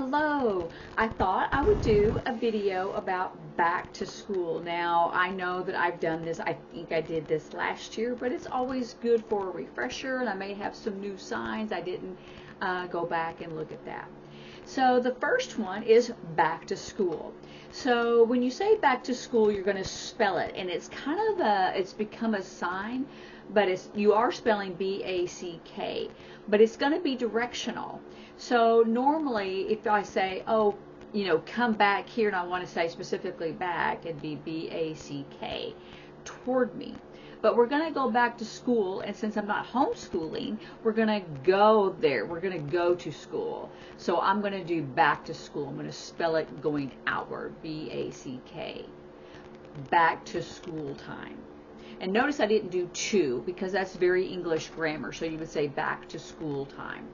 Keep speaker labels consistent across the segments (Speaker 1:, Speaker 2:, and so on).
Speaker 1: Hello, I thought I would do a video about back to school. Now, I know that I've done this, I think I did this last year, but it's always good for a refresher, and I may have some new signs. I didn't go back and look at that. So the first one is back to school. So when you say back to school, you're going to spell it, and it's kind of it's become a sign, but you are spelling B-A-C-K, but it's going to be directional. So normally if I say, oh, come back here, and I want to say specifically back, it'd be B-A-C-K, toward me. But we're going to go back to school, and since I'm not homeschooling, we're going to go there. We're going to go to school. So I'm going to do back to school. I'm going to spell it going outward, B-A-C-K. Back to school time. And notice I didn't do to, because that's very English grammar. So you would say back to school time.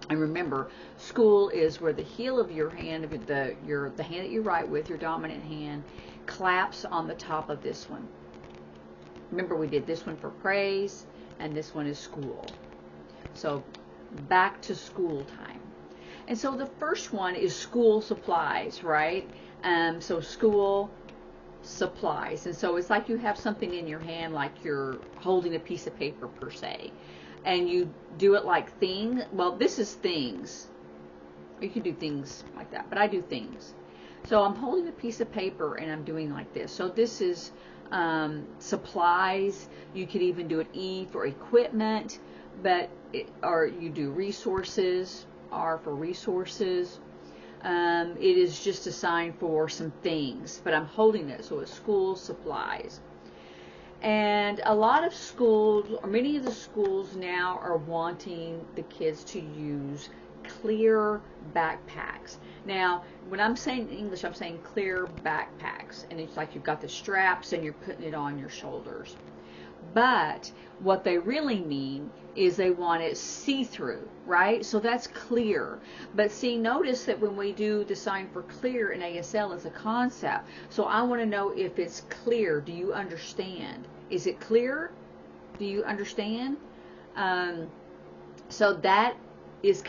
Speaker 1: And remember, school is where the heel of your hand, the hand that you write with, your dominant hand, claps on the top of this one. Remember, we did this one for praise, and this one is school. So back to school time. And so the first one is school supplies, right? So school supplies. And so it's like you have something in your hand, like you're holding a piece of paper per se. And you do it like thing. Well, this is things. You can do things like that, but I do things. So I'm holding a piece of paper and I'm doing like this. So this is supplies. You could even do an E for equipment, or you do resources, R for resources. It is just a sign for some things, but I'm holding it, so it's school supplies. And a lot of schools, or many of the schools now, are wanting the kids to use clear backpacks. Now, when I'm saying in English, I'm saying clear backpacks, and it's like you've got the straps and you're putting it on your shoulders. But what they really mean is they want it see-through, right? So that's clear. But see, notice that when we do the sign for clear in ASL, it's a concept. So I want to know if it's clear. Do you understand? Is it clear? Do you understand? So that is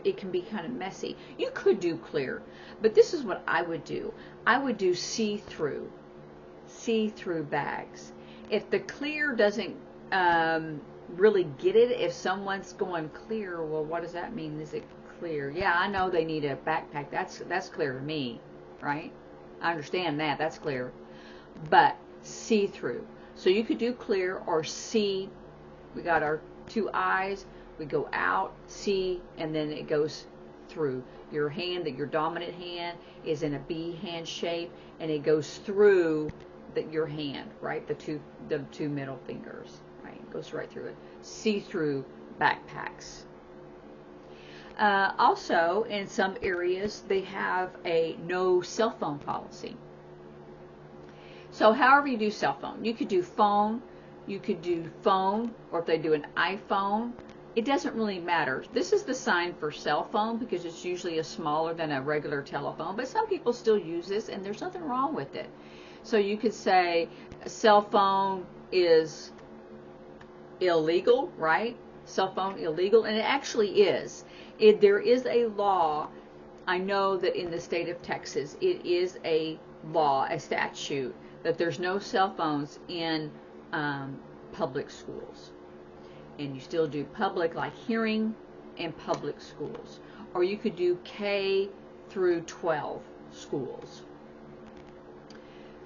Speaker 1: it can be kind of messy. You could do clear, but this is what I would do. I would do see-through bags. If the clear doesn't really get it, if someone's going clear, well, what does that mean? Is it clear? Yeah, I know they need a backpack. That's clear to me, right? I understand that. That's clear. But see-through. So you could do clear or see. We got our two eyes. We go out, see, and then it goes through. Your hand, your dominant hand, is in a B hand shape, and it goes through your hand, right? The two middle fingers, right? It goes right through it. See-through backpacks. Also, in some areas, they have a no cell phone policy. So however you do cell phone, you could do phone, or if they do an iPhone, it doesn't really matter. This is the sign for cell phone because it's usually smaller than a regular telephone, but some people still use this, and there's nothing wrong with it. So you could say cell phone is illegal, right? Cell phone illegal, and it actually is. There is a law. I know that in the state of Texas, it is a law, a statute, that there's no cell phones in public schools. And you still do public, like hearing, and public schools. Or you could do K through 12 schools.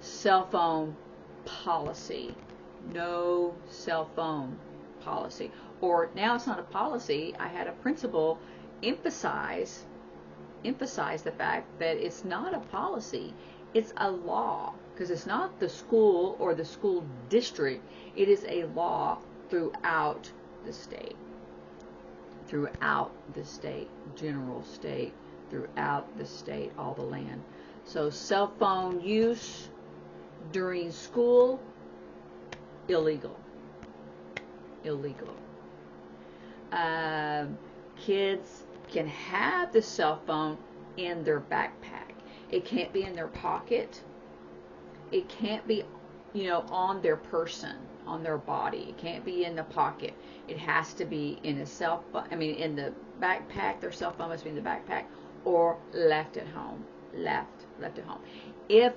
Speaker 1: Cell phone policy. No cell phone policy. Or now it's not a policy. I had a principal emphasize the fact that it's not a policy. It's a law, because it's not the school or the school district. It is a law throughout the state. Throughout the state. General state. Throughout the state. All the land. So cell phone use during school, illegal. Illegal. Kids can have the cell phone in their backpack. It can't be in their pocket. It can't be, on their person, on their body. It can't be in the pocket. It has to be in in the backpack. Their cell phone must be in the backpack or left at home. Left at home. If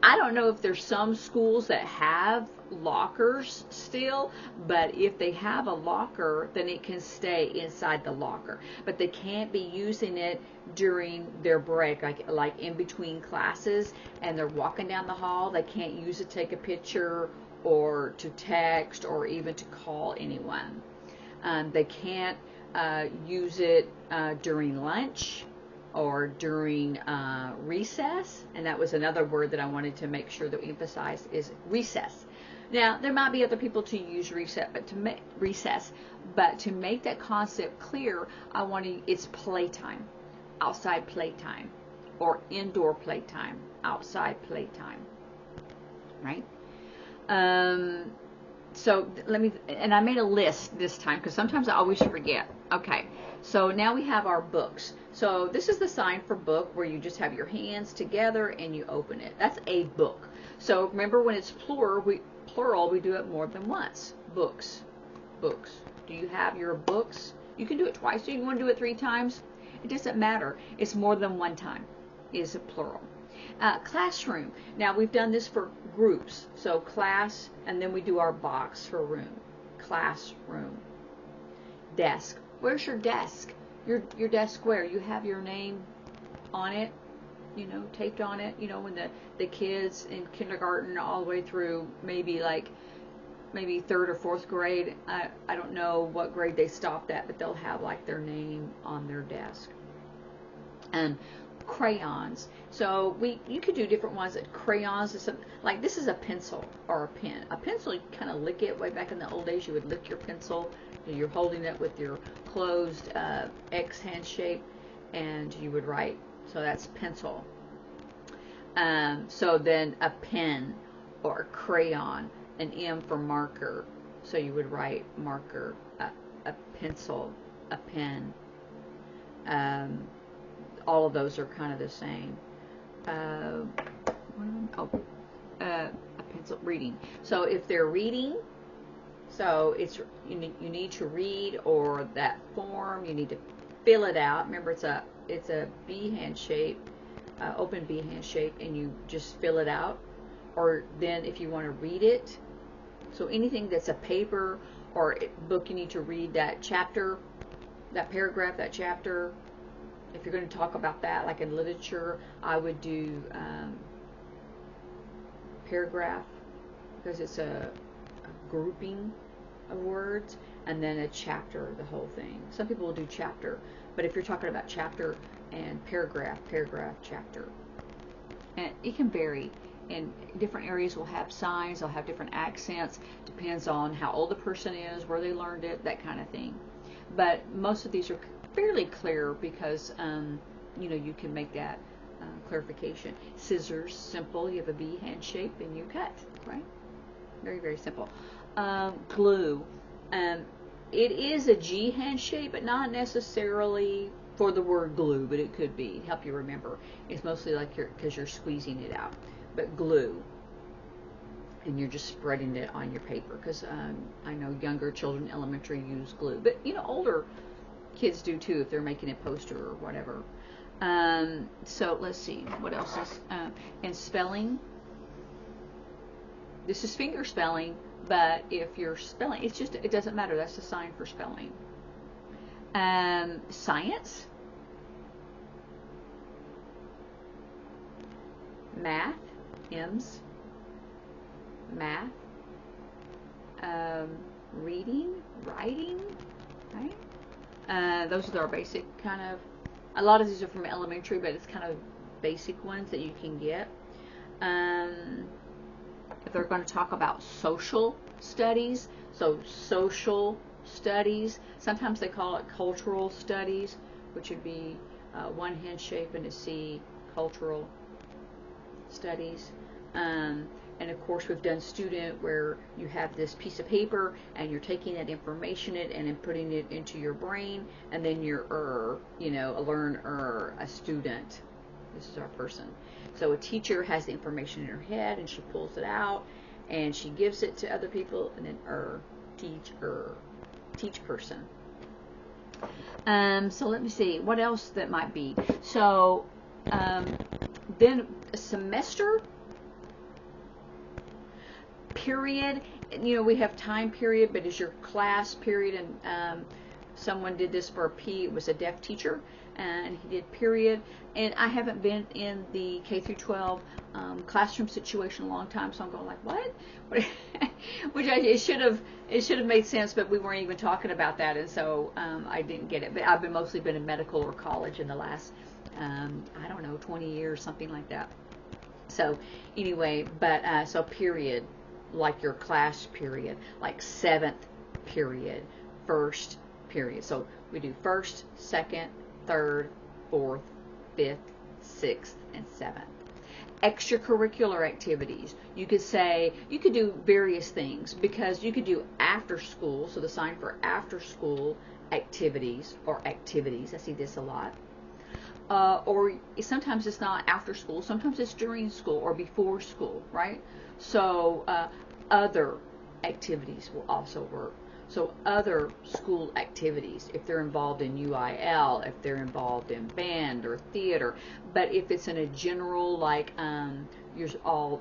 Speaker 1: I don't know if there's some schools that have lockers still, but if they have a locker, then it can stay inside the locker. But they can't be using it during their break, like in between classes, and they're walking down the hall. They can't use it to take a picture or to text or even to call anyone. They can't use it during lunch or during recess, and that was another word that I wanted to make sure that we emphasize is recess. Now, there might be other people to use recess, but to make that concept clear, it's playtime, outside playtime, or indoor playtime, outside playtime, right? So I made a list this time because sometimes I always forget. Okay, so now we have our books. So this is the sign for book, where you just have your hands together and you open it. That's a book. So remember, when it's plural, we do it more than once. Books. Books. Do you have your books? You can do it twice. Do you want to do it 3 times? It doesn't matter. It's more than one time. Is a plural. Classroom. Now, we've done this for groups. So class, and then we do our box for room. Classroom. Desk. Where's your desk? Your desk where? You have your name on it, taped on it. When the kids in kindergarten all the way through maybe 3rd or 4th grade, I don't know what grade they stopped at, but they'll have like their name on their desk. Crayons. So you could do different ones. Crayons is like, this is a pencil or a pen. A pencil, you kind of lick it. Way back in the old days, you would lick your pencil. You're holding it with your closed X hand shape, and you would write. So that's pencil. So then a pen or a crayon, an M for marker. So you would write marker, a pencil, a pen. All of those are kind of the same. A pencil, reading. So if they're reading, so it's you need to read, or that form, you need to fill it out. Remember, it's a B hand shape, open B hand shape, and you just fill it out. Or then if you want to read it, so anything that's a paper or a book, you need to read that chapter, that paragraph, that chapter. If you're going to talk about that, like in literature, I would do paragraph, because it's a grouping of words, and then a chapter, the whole thing. Some people will do chapter, but if you're talking about chapter and paragraph, chapter. And it can vary. And different areas will have signs, they'll have different accents, depends on how old the person is, where they learned it, that kind of thing. But most of these are fairly clear because you can make that clarification. Scissors, simple. You have a V hand shape and you cut, right? Very, very simple. Glue. It is a G hand shape, but not necessarily for the word glue, but it could be. Help you remember. It's mostly like because you're squeezing it out. But glue. And you're just spreading it on your paper, because I know younger children, elementary, use glue. But, older kids do too, if they're making a poster or whatever. So let's see, what else is, and spelling. This is finger spelling, but if you're spelling, it doesn't matter. That's the sign for spelling. Science. Math, M's. Math. Reading, writing, right? Those are our basic kind of, a lot of these are from elementary, but it's kind of basic ones that you can get. If they're going to talk about social studies, so social studies, sometimes they call it cultural studies, which would be one hand shape and a C, cultural studies. And of course, we've done student, where you have this piece of paper and you're taking that information and then putting it into your brain, and then you're a learner, a student. This is our person. So a teacher has the information in her head and she pulls it out and she gives it to other people, and then teach person. So let me see what else that might be. So then a semester, period. You know, we have time period, but is your class period? And someone did this for a P. It was a deaf teacher, and he did period. And I haven't been in the K through 12 classroom situation a long time, so I'm going like, what? Which it should have made sense, but we weren't even talking about that, and so I didn't get it. But I've mostly been in medical or college in the last I don't know, 20 years, something like that. So anyway, but so period, like your class period, like seventh period, first period. So we do first, second, third, fourth, fifth, sixth, and seventh. Extracurricular activities. You could say, you could do various things, because you could do after school, so the sign for after school activities or activities. I see this a lot. Or sometimes it's not after school, sometimes it's during school or before school, right? So other activities will also work. So other school activities, if they're involved in UIL, if they're involved in band or theater. But if it's in a general, like all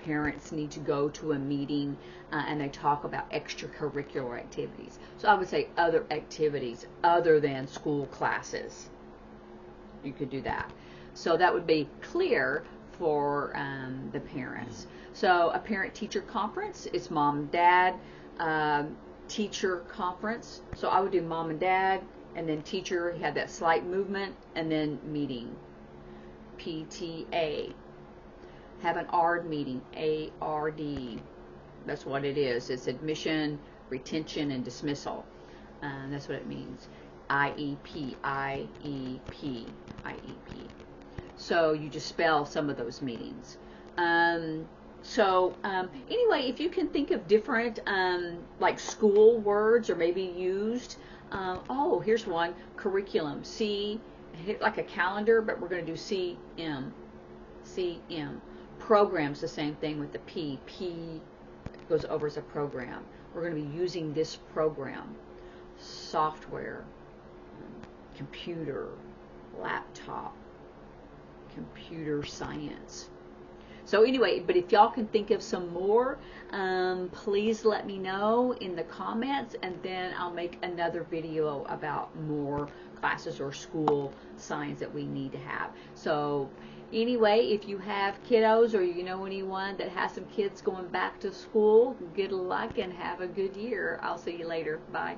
Speaker 1: parents need to go to a meeting and they talk about extracurricular activities. So I would say other activities other than school classes. You could do that. So that would be clear for the parents. So a parent-teacher conference, it's mom and dad. Teacher conference, so I would do mom and dad, and then teacher, had that slight movement, and then meeting. PTA, have an ARD meeting, ARD, that's what it is. It's admission, retention, and dismissal. That's what it means. IEP, IEP, IEP. So you just spell some of those meetings. So anyway, if you can think of different like school words or maybe used, oh, here's one, curriculum, like a calendar, but we're going to do CM. Programs, the same thing with the P goes over as a program. We're going to be using this program. Software, computer, laptop, computer science. So anyway, but if y'all can think of some more, please let me know in the comments, and then I'll make another video about more classes or school signs that we need to have. So anyway, if you have kiddos or you know anyone that has some kids going back to school, good luck and have a good year. I'll see you later. Bye.